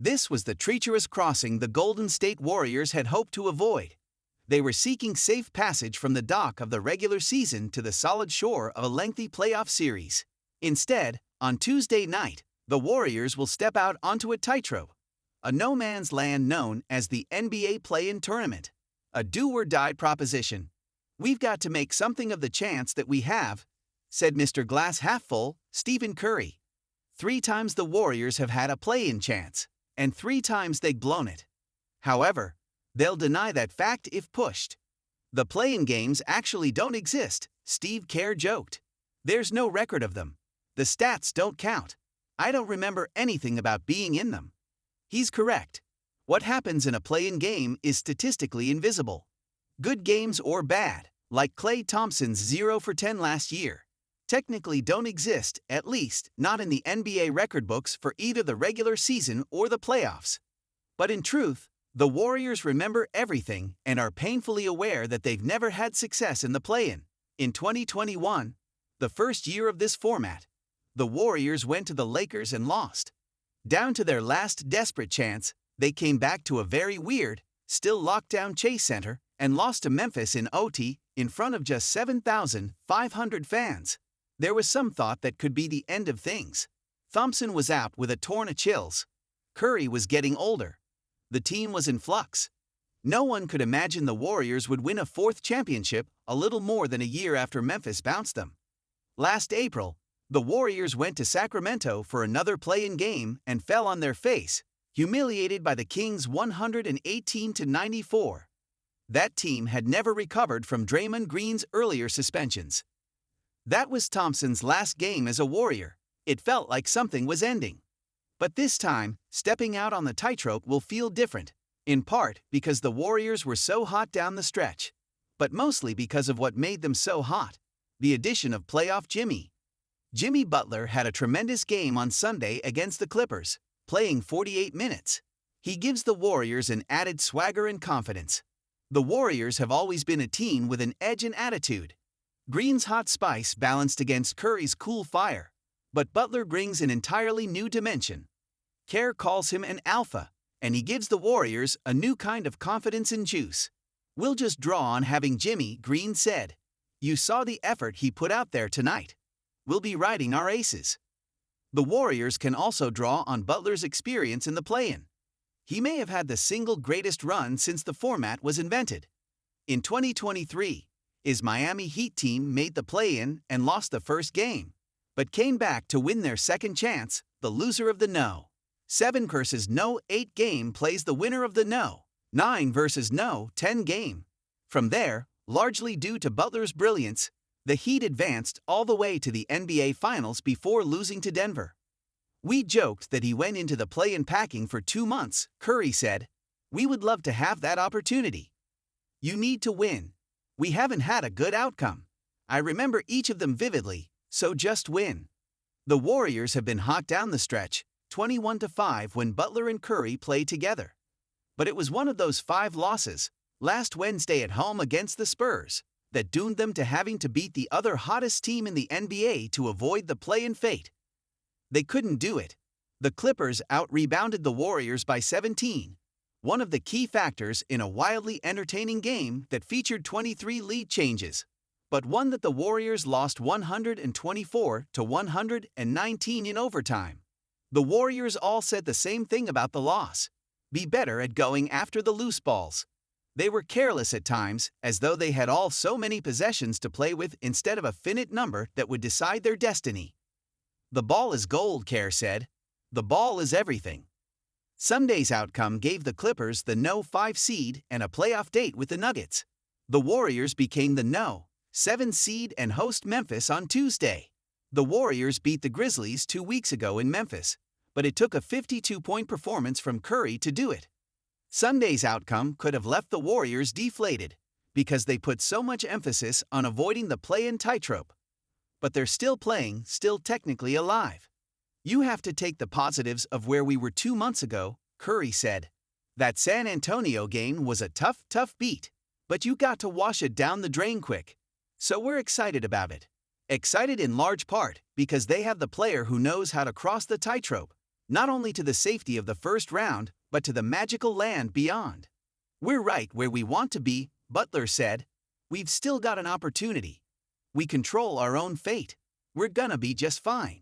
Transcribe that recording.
This was the treacherous crossing the Golden State Warriors had hoped to avoid. They were seeking safe passage from the dock of the regular season to the solid shore of a lengthy playoff series. Instead, on Tuesday night, the Warriors will step out onto a tightrope, a no-man's land known as the NBA Play-In Tournament, a do-or-die proposition. "We've got to make something of the chance that we have," said Mr. Glass Half Full, Stephen Curry. 3 times the Warriors have had a play-in chance, and 3 times they've blown it. However, they'll deny that fact if pushed. "The play-in games actually don't exist," Steve Kerr joked. "There's no record of them. The stats don't count. I don't remember anything about being in them." He's correct. What happens in a play-in game is statistically invisible. Good games or bad, like Klay Thompson's 0 for 10 last year, technically don't exist, at least not in the NBA record books for either the regular season or the playoffs. But in truth, the Warriors remember everything and are painfully aware that they've never had success in the play-in. In 2021, the first year of this format, the Warriors went to the Lakers and lost. Down to their last desperate chance, they came back to a very weird, still locked-down Chase Center and lost to Memphis in OT in front of just 7,500 fans. There was some thought that could be the end of things. Thompson was out with a torn Achilles. Curry was getting older. The team was in flux. No one could imagine the Warriors would win a 4th championship a little more than a year after Memphis bounced them. Last April, the Warriors went to Sacramento for another play-in game and fell on their face, humiliated by the Kings 118-94. That team had never recovered from Draymond Green's earlier suspensions. That was Thompson's last game as a Warrior. It felt like something was ending. But this time, stepping out on the tightrope will feel different, in part because the Warriors were so hot down the stretch, but mostly because of what made them so hot: the addition of playoff Jimmy. Jimmy Butler had a tremendous game on Sunday against the Clippers, playing 48 minutes. He gives the Warriors an added swagger and confidence. The Warriors have always been a team with an edge and attitude. Green's hot spice balanced against Curry's cool fire, but Butler brings an entirely new dimension. Kerr calls him an alpha, and he gives the Warriors a new kind of confidence and juice. "We'll just draw on having Jimmy," Green said. "You saw the effort he put out there tonight. We'll be riding our aces." The Warriors can also draw on Butler's experience in the play-in. He may have had the single greatest run since the format was invented. In 2023, his Miami Heat team made the play-in and lost the first game, but came back to win their second chance, the loser of the no. 7 versus no 8 game plays the winner of the no 9 versus no 10 game. From there, largely due to Butler's brilliance, the Heat advanced all the way to the NBA Finals before losing to Denver. "We joked that he went into the play-in packing for 2 months," Curry said. "We would love to have that opportunity. You need to win. We haven't had a good outcome. I remember each of them vividly, so just win." The Warriors have been hot down the stretch, 21-5 when Butler and Curry played together. But it was one of those 5 losses, last Wednesday at home against the Spurs, that doomed them to having to beat the other hottest team in the NBA to avoid the play-in fate. They couldn't do it. The Clippers out-rebounded the Warriors by 17, one of the key factors in a wildly entertaining game that featured 23 lead changes, but one that the Warriors lost 124-119 in overtime. The Warriors all said the same thing about the loss: be better at going after the loose balls. They were careless at times, as though they had all so many possessions to play with instead of a finite number that would decide their destiny. "The ball is gold," Kerr said. "The ball is everything." Sunday's outcome gave the Clippers the no 5 seed and a playoff date with the Nuggets. The Warriors became the no 7 seed and host Memphis on Tuesday. The Warriors beat the Grizzlies 2 weeks ago in Memphis, but it took a 52-point performance from Curry to do it. Sunday's outcome could have left the Warriors deflated, because they put so much emphasis on avoiding the play-in tightrope. But they're still playing, still technically alive. "You have to take the positives of where we were 2 months ago," Curry said. "That San Antonio game was a tough beat, but you got to wash it down the drain quick. So we're excited about it. Excited in large part because they have the player who knows how to cross the tightrope, not only to the safety of the first round, but to the magical land beyond. We're right where we want to be, Butler said. We've still got an opportunity. We control our own fate. We're gonna be just fine.